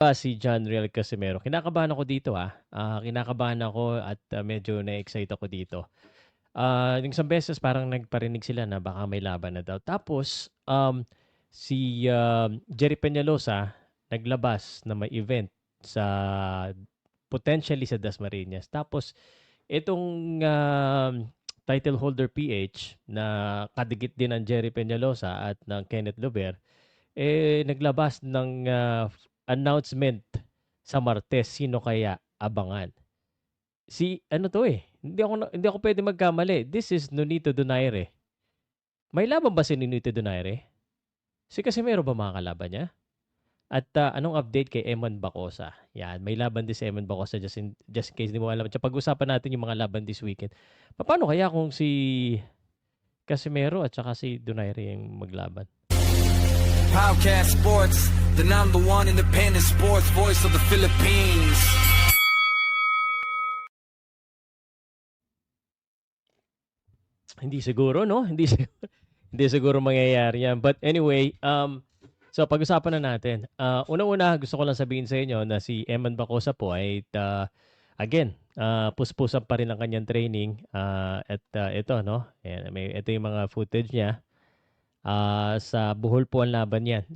Si John Riel Casimero. Kinakabahan ako dito, kinakabahan ako at, medyo na-excite ako dito. Yung isang beses parang nagparinig sila na baka may laban na daw. Tapos, si, Jerry Peñalosa naglabas na may event sa potentially sa Dasmariñas. Tapos itong, title holder PH na kadikit din ng Jerry Peñalosa at ng Kenneth Lover, naglabas ng, announcement sa Martes, sino kaya abangan. Si ano 'to, hindi ako puwedeng magkamali. This is Nonito Donaire. May laban ba si Nonito Donaire? Si Casimero ba makakalaban niya? At, anong update kay Eman Bacosa? 'Yan, may laban din si Eman Bacosa just in case 'di mo alam. Pag-usapan natin yung mga laban this weekend. Papaano kaya kung si Casimero at saka si Donaire yung maglaban? Podcast Sports, the number one independent sports voice of the Philippines. Hindi siguro 'no, hindi siguro mangyayari 'yan. But anyway, so pag-usapan na natin. Unang-una gusto ko lang sabihin sa inyo na si Eman Bacosa po ay, again, puspusan pa rin ang kanyang training, at, ito 'no, ayan ito yung mga footage niya. Sa Bohol po ang laban niyan.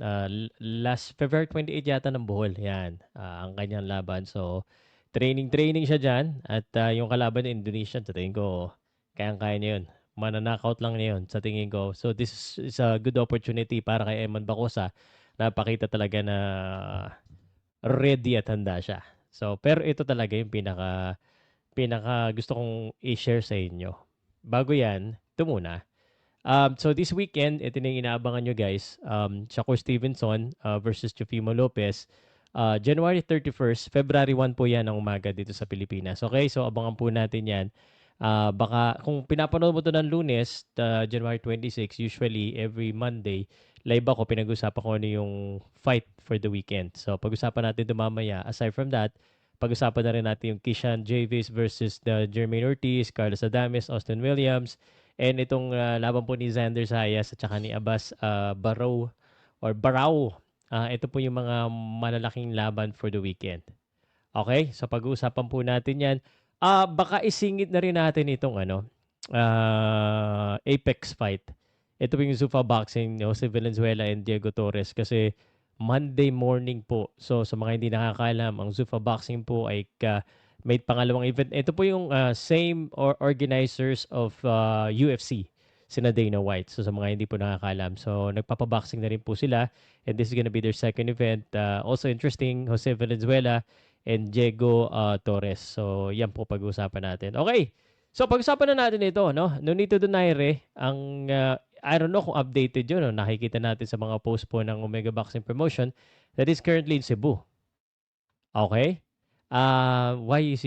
Last February 28 yata ng Bohol, 'yan, ang kanyang laban. So, training siya diyan at, yung kalaban niya Indonesian sa tingin ko kayang-kaya niya 'yun. Mana-knockout lang niya 'yun sa tingin ko. So, this is a good opportunity para kay Eman Bacosa na pakita talaga na ready at handa siya. So, pero ito talaga yung pinaka gusto kong i-share sa inyo. Bago 'yan, ito muna. So this weekend, ito na yung inaabangan nyo guys. Shakur Stevenson versus Teofimo Lopez. January 31st, February 1 po yan ang umaga dito sa Pilipinas. Okay, so abangan po natin yan. Baka kung pinapanood mo to ng Lunes, January 26, usually every Monday, live ako, pinag-usapan ko ano yung fight for the weekend. So pag-usapan natin ito mamaya. Aside from that, pag-usapan na rin natin yung Kishan Javis versus the Jermaine Ortiz, Carlos Adames, Austin Williams, and itong, laban po ni Xander Zayas at saka ni Abbas, Barao. Ito po yung mga malalaking laban for the weekend. Okay? So pag-uusapan po natin 'yan. Baka isingit na rin natin itong ano, Apex fight. Ito po yung Zuffa Boxing, Jose Valenzuela and Diego Torres kasi Monday morning po. So sa mga hindi nakakaalam, ang Zuffa Boxing po ay may pangalawang event. Ito po yung, same organizers of, UFC, sina Dana White. So sa mga hindi po nakakaalam. So nagpapa-boxing na rin po sila and this is gonna be their second event. Also interesting, Jose Valenzuela and Diego, Torres. So yan po pag-uusapan natin. Okay. So pag-usapan na natin ito, no? Nonito Donaire, ang, I don't know kung updated yun, no? Nakikita natin sa mga post po ng Omega Boxing Promotion that is currently in Cebu. Okay? Why is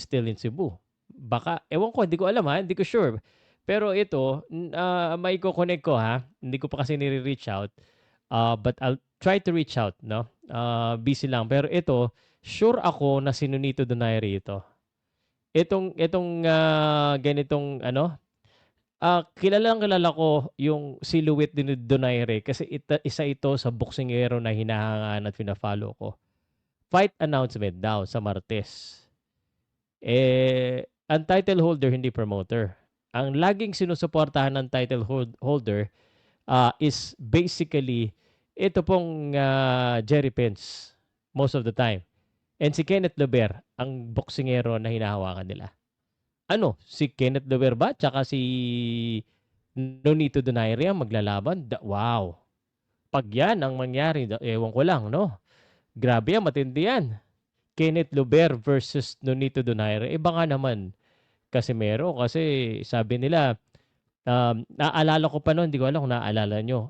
still in Cebu? Baka, ewan ko, hindi ko alam hindi ko sure. Pero ito, maiko-connect ko hindi ko pa kasi nire-reach out. But I'll try to reach out, no? Busy lang. Pero ito, sure ako na si Nonito Donaire ito. Itong ganitong ano, kilala ko yung silhouette ni Donaire kasi isa ito sa boksingero na hinahangaan at fina-follow ko. Fight announcement daw sa Martes. Ang title holder hindi promoter. Ang laging sinusuportahan ng title holder is basically ito pong, Jerry Pence most of the time. And si Kenneth Lover ang boksingero na hinahawakan nila. Ano, si Kenneth Lover ba tsaka si Nonito Donaire ang maglalaban? Wow! Pag yan ang mangyari, ewan ko lang, no? Grabe yan, matindi yan. Kenneth Lover versus Nonito Donaire. Iba nga naman Casimero kasi sabi nila, naalala ko pa noon, hindi ko alam kung naaalala nyo.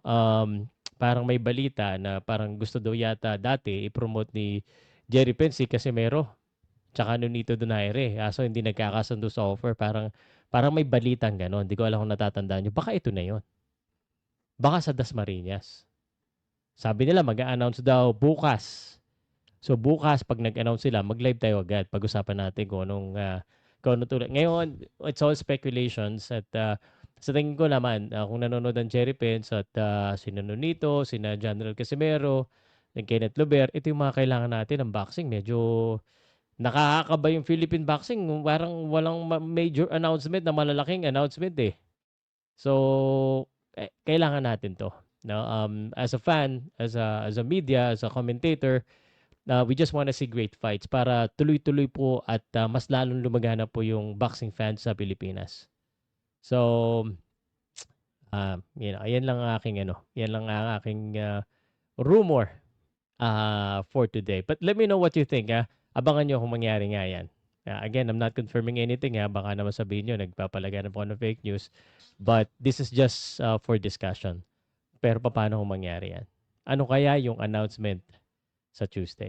Parang may balita na parang gusto daw yata dati i-promote ni Jerry Pence si Casimero tsaka Nonito Donaire. So hindi nagkakasundo sa offer. Parang may balitang gano'n. Hindi ko alam kung natatandaan nyo. Baka ito na yon. Baka sa Dasmariñas. Sabi nila mag-a-announce daw bukas. So bukas pag nag-announce sila, mag-live tayo agad. Pag-usapan natin kung anong tulad. Ngayon, it's all speculations at sa tingin ko naman, kung nanonood ang Cherry Pence at sina Nonito, sina General Casimero, ng Kenneth Lover, ito yung mga kailangan natin ng boxing. Medyo nakakakaba yung Philippine boxing. Parang walang major announcement na malalaking announcement eh. So, kailangan natin to. No? As a fan, as a media, as a commentator, we just want to see great fights para tuloy-tuloy po at mas lalong lumagana po yung boxing fans sa Pilipinas. So, ayan lang ang aking yan lang ang aking rumor for today. But let me know what you think. Abangan nyo kung mangyari nga yan. Again, I'm not confirming anything. Baka naman sabihin nyo, nagpapalaganap ako ng fake news. But this is just for discussion. Pero paano kung mangyari yan? Ano kaya yung announcement sa Tuesday?